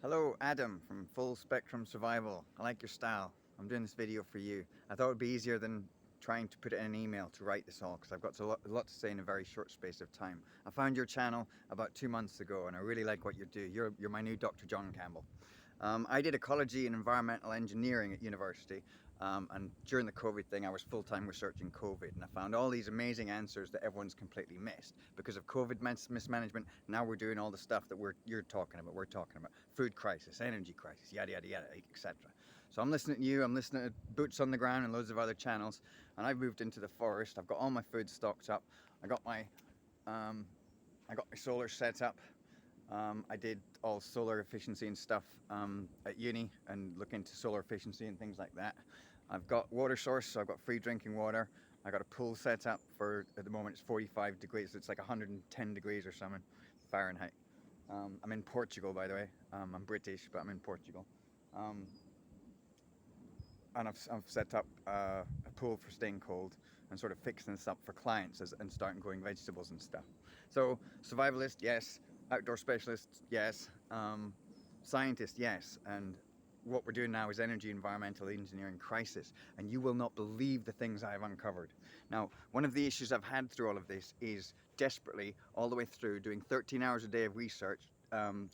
Hello, Adam from Full Spectrum Survival. I like your style. I'm doing this video for you. I thought it would be easier than trying to put it in an email to write this all because I've got a lot to say in a very short space of time. I found your channel about 2 months ago and I really like what you do. You're my new Dr. John Campbell. I did ecology and environmental engineering at university, and during the COVID thing, I was full-time researching COVID, and I found all these amazing answers that everyone's completely missed because of COVID mismanagement. Now we're doing all the stuff that you're talking about. We're talking about food crisis, energy crisis, yada yada yada, etc. So I'm listening to you. I'm listening to Boots on the Ground and loads of other channels, and I've moved into the forest. I've got all my food stocked up. I got my um, I got my solar set up. I did all solar efficiency and stuff at uni and look into solar efficiency and things like that. I've got water source, so I've got free drinking water. I got a pool set up for, at the moment it's 45 degrees, it's like 110 degrees or something Fahrenheit. I'm in Portugal, by the way. I'm British, but I'm in Portugal. Um, and I've set up a pool for staying cold and sort of fixing this up for clients and starting growing vegetables and stuff. So survivalist, yes. Outdoor specialist, yes. Scientist, yes. And what we're doing now is energy environmental engineering crisis, and you will not believe the things I've uncovered. Now, one of the issues I've had through all of this is desperately, all the way through, doing 13 hours a day of research,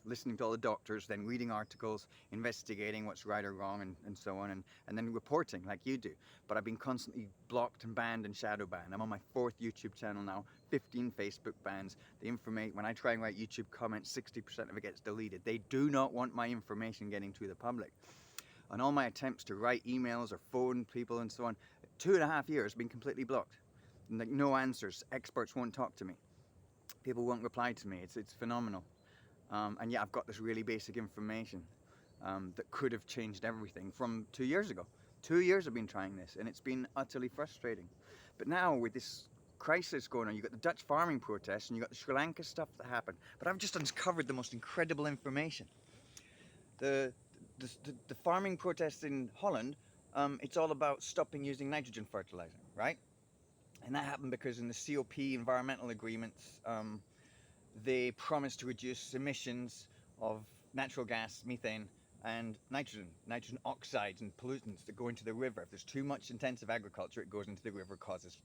listening to all the doctors, then reading articles, investigating what's right or wrong, and so on, and then reporting like you do. But I've been constantly blocked and banned and shadow banned. I'm on my 4th YouTube channel now, 15 Facebook bans. The information, when I try and write YouTube comments, 60% of it gets deleted. They do not want my information getting to the public. And all my attempts to write emails or phone people and so on, 2.5 years have been completely blocked. And like no answers. Experts won't talk to me. People won't reply to me. It's phenomenal. And yet I've got this really basic information that could have changed everything from 2 years ago. 2 years I've been trying this and it's been utterly frustrating. But now with this crisis going on, you've got the Dutch farming protests and you've got the Sri Lanka stuff that happened. But I've just uncovered the most incredible information. The, the farming protests in Holland, it's all about stopping using nitrogen fertilizer, right? And that happened because in the COP environmental agreements, they promised to reduce emissions of natural gas, methane, and nitrogen oxides and pollutants that go into the river. If there's too much intensive agriculture, it goes into the river, causes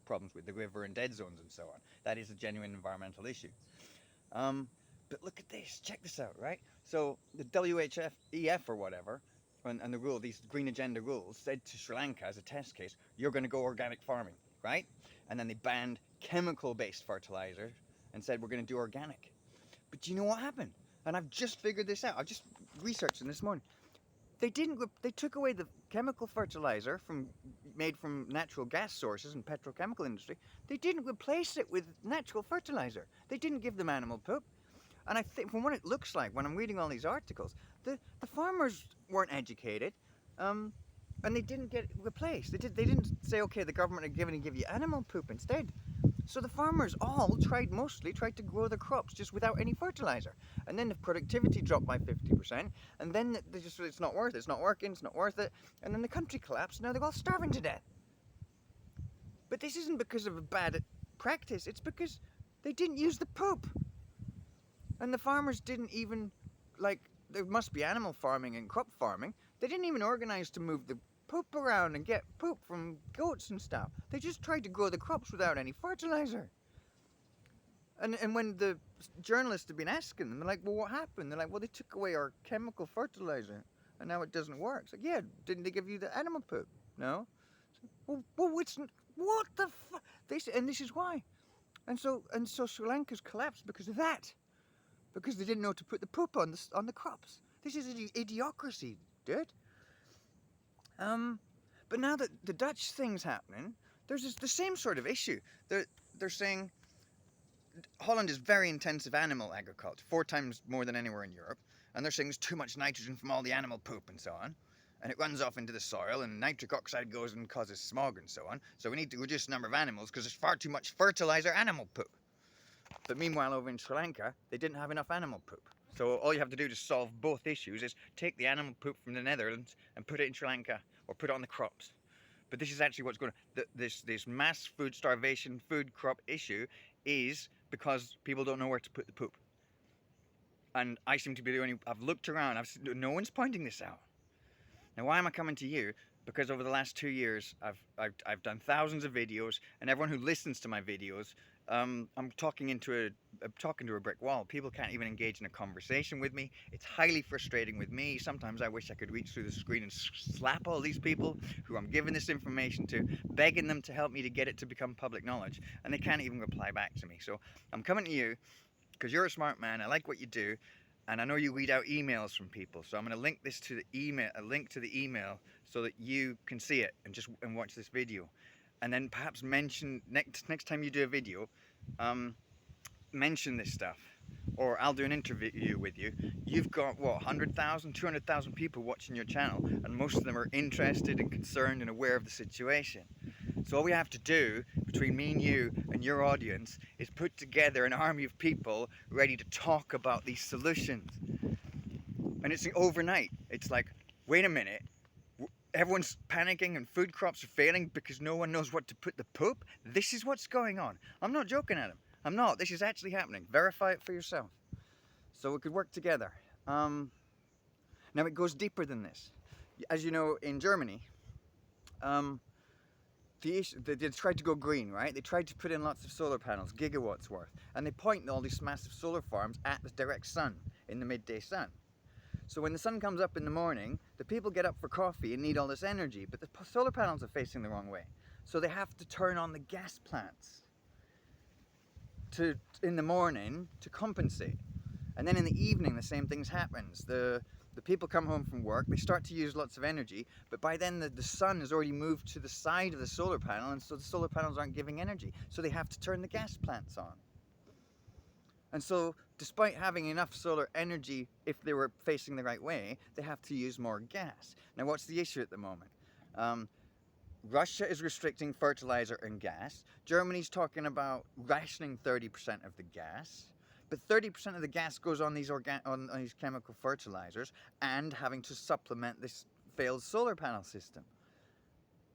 problems with the river and dead zones and so on. That is a genuine environmental issue. But look at this, check this out, right? So the WHF or whatever, and the rule, these green agenda rules, said to Sri Lanka as a test case, you're going to go organic farming, right? And then they banned chemical-based fertilizer and said we're going to do organic. But do you know what happened? And I've just figured this out. I've just researched it this morning. They took away the chemical fertilizer made from natural gas sources and petrochemical industry. They didn't replace it with natural fertilizer. They didn't give them animal poop. And I think from what it looks like when I'm reading all these articles, the farmers weren't educated, and they didn't get replaced. They didn't say, okay, the government are going to give you animal poop instead. So the farmers all mostly tried to grow their crops just without any fertilizer. And then the productivity dropped by 50%, and then they just it's not worth it, it's not working, it's not worth it. And then the country collapsed, now they're all starving to death. But this isn't because of a bad practice, it's because they didn't use the poop. And the farmers didn't even, like, there must be animal farming and crop farming. They didn't even organize to move the poop around and get poop from goats and stuff. They just tried to grow the crops without any fertilizer. And when the journalists have been asking them, they're like, well, what happened? They're like, well, they took away our chemical fertilizer and now it doesn't work. It's like, yeah, didn't they give you the animal poop? No. Well, it's, what the fuck? And this is why. And so Sri Lanka's collapsed because of that. Because they didn't know to put the poop on the crops. This is idiocracy, dude. But now that the Dutch thing's happening, there's the same sort of issue. They're saying Holland is very intensive animal agriculture, 4 times more than anywhere in Europe, and they're saying there's too much nitrogen from all the animal poop and so on, and it runs off into the soil, and nitric oxide goes and causes smog and so on. So we need to reduce the number of animals because there's far too much fertilizer animal poop. But meanwhile, over in Sri Lanka, they didn't have enough animal poop. So all you have to do to solve both issues is take the animal poop from the Netherlands and put it in Sri Lanka, or put it on the crops. But this is actually what's going on. This mass food starvation, food crop issue is because people don't know where to put the poop. And I seem to be the only. I've looked around. No one's pointing this out. Now, why am I coming to you? Because over the last 2 years, I've done thousands of videos, and everyone who listens to my videos, I'm talking to a brick wall. People can't even engage in a conversation with me. It's highly frustrating with me. Sometimes I wish I could reach through the screen and slap all these people who I'm giving this information to, begging them to help me to get it to become public knowledge, and they can't even reply back to me. So I'm coming to you because you're a smart man. I like what you do, and I know you read out emails from people. So I'm going to link this to the email, a link to the email, so that you can see it and watch this video, and then perhaps mention next time you do a video, mention this stuff, or I'll do an interview with you. You've got what, 100,000, 200,000 people watching your channel, and most of them are interested and concerned and aware of the situation. So all we have to do between me and you and your audience is put together an army of people ready to talk about these solutions. And it's overnight. It's like, wait a minute, everyone's panicking and food crops are failing because no one knows what to put the poop. This is what's going on. I'm not joking at him. I'm not. This is actually happening. Verify it for yourself. So we could work together. Now it goes deeper than this. As you know, in Germany, they tried to go green, right? They tried to put in lots of solar panels, gigawatts worth, and they point all these massive solar farms at the direct sun, in the midday sun. So when the sun comes up in the morning, the people get up for coffee and need all this energy, but the solar panels are facing the wrong way. So they have to turn on the gas plants in the morning to compensate. And then in the evening, the same thing happens. The people come home from work, they start to use lots of energy, but by then the sun has already moved to the side of the solar panel, and so the solar panels aren't giving energy. So they have to turn the gas plants on. And so, despite having enough solar energy, if they were facing the right way, they have to use more gas. Now, what's the issue at the moment? Russia is restricting fertilizer and gas. Germany's talking about rationing 30% of the gas. But 30% of the gas goes on these chemical fertilizers and having to supplement this failed solar panel system.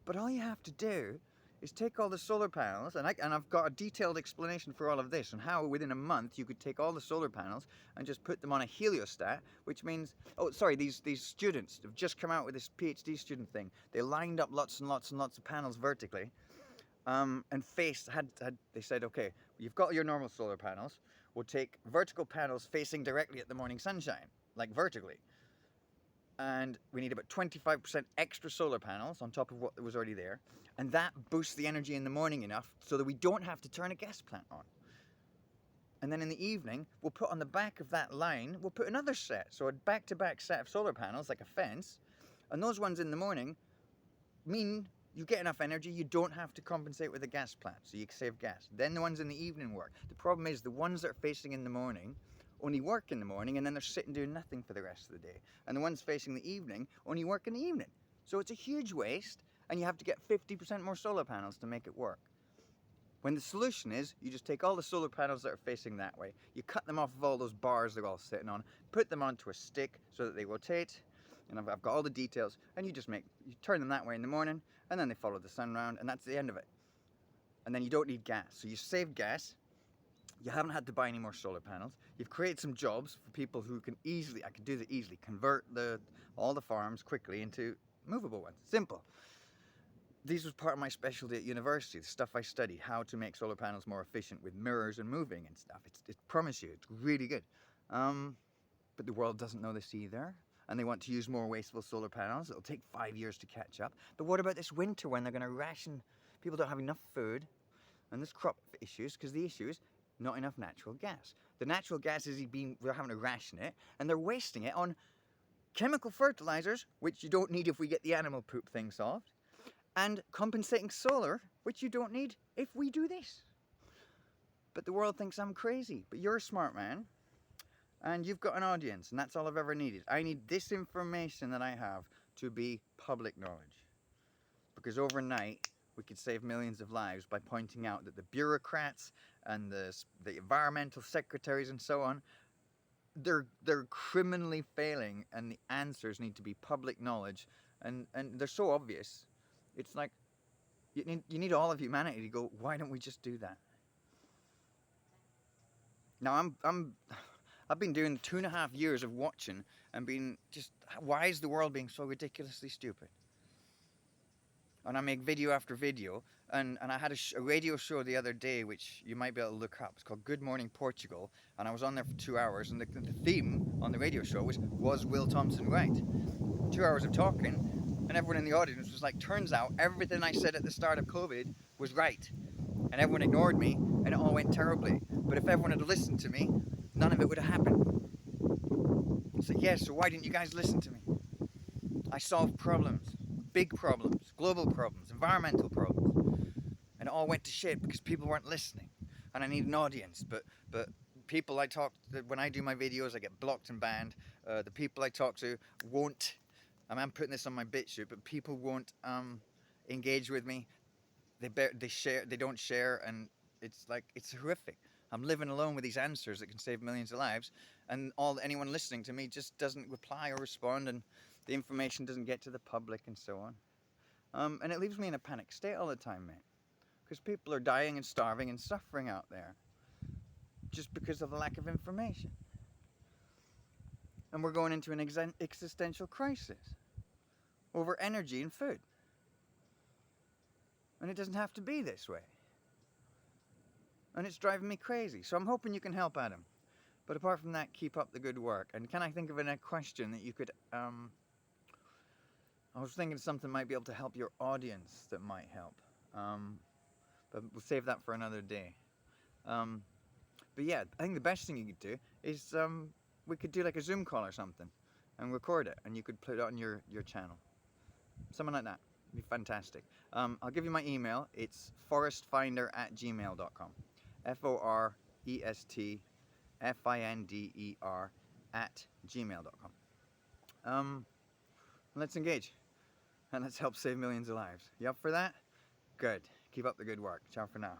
But all you have to do is take all the solar panels, and I've got a detailed explanation for all of this and how within a month you could take all the solar panels and just put them on a heliostat, which means, oh sorry, these students have just come out with this PhD student thing. They lined up lots and lots and lots of panels vertically, and they said, okay, you've got your normal solar panels, we'll take vertical panels facing directly at the morning sunshine, like vertically. And we need about 25% extra solar panels on top of what was already there, and that boosts the energy in the morning enough so that we don't have to turn a gas plant on. And then in the evening, we'll put on the back of that line, we'll put another set, so a back-to-back set of solar panels, like a fence, and those ones in the morning mean you get enough energy, you don't have to compensate with a gas plant, so you can save gas. Then the ones in the evening work. The problem is the ones that are facing in the morning only work in the morning, and then they're sitting doing nothing for the rest of the day. And the ones facing the evening only work in the evening. So it's a huge waste, and you have to get 50% more solar panels to make it work. When the solution is, you just take all the solar panels that are facing that way, you cut them off of all those bars they're all sitting on, put them onto a stick so that they rotate, and I've got all the details, and you turn them that way in the morning, and then they follow the sun round, and that's the end of it. And then you don't need gas, so you save gas. You haven't had to buy any more solar panels. You've created some jobs for people who can easily, I could do that easily, convert all the farms quickly into movable ones. Simple. This was part of my specialty at university, the stuff I studied, how to make solar panels more efficient with mirrors and moving and stuff. I promise you, it's really good. But the world doesn't know this either, and they want to use more wasteful solar panels. It'll take 5 years to catch up. But what about this winter when they're going to ration? People don't have enough food, and there's crop issues, because the issue is not enough natural gas. The natural gas we're having to ration it, and they're wasting it on chemical fertilizers, which you don't need if we get the animal poop thing solved, and compensating solar, which you don't need if we do this. But the world thinks I'm crazy, but you're a smart man, and you've got an audience, and that's all I've ever needed. I need this information that I have to be public knowledge, because overnight we could save millions of lives by pointing out that the bureaucrats and the environmental secretaries and so on, they're criminally failing, and the answers need to be public knowledge, and they're so obvious. It's like you need all of humanity to go, why don't we just do that? Now I've been doing 2.5 years of watching and being just, why is the world being so ridiculously stupid? And I make video after video, and I had a radio show the other day, which you might be able to look up. It's called Good Morning Portugal, and I was on there for 2 hours, and the theme on the radio show was Will Thompson right? 2 hours of talking, and everyone in the audience was like, turns out everything I said at the start of COVID was right. And everyone ignored me, and it all went terribly. But if everyone had listened to me, none of it would have happened. So yes, so why didn't you guys listen to me? I solved problems, big problems, global problems, environmental problems, and it all went to shit because people weren't listening. And I need an audience, but people I talk to, when I do my videos, I get blocked and banned. The people I talk to won't. I'm putting this on my BitChute, but people won't engage with me. They don't share, and it's like, it's horrific. I'm living alone with these answers that can save millions of lives, and anyone listening to me just doesn't reply or respond, and the information doesn't get to the public, and so on. And it leaves me in a panic state all the time, mate, because people are dying and starving and suffering out there just because of the lack of information. And we're going into an existential crisis over energy and food. And it doesn't have to be this way. And it's driving me crazy. So I'm hoping you can help, Adam. But apart from that, keep up the good work. And can I think of a question that you could... I was thinking something might be able to help your audience that might help. But we'll save that for another day. But yeah, I think the best thing you could do is we could do like a Zoom call or something and record it, and you could put it on your channel. Something like that. It'd be fantastic. I'll give you my email. It's forestfinder@gmail.com. FORESTFINDER@gmail.com. Let's engage. And let's help save millions of lives. You up for that? Good. Keep up the good work. Ciao for now.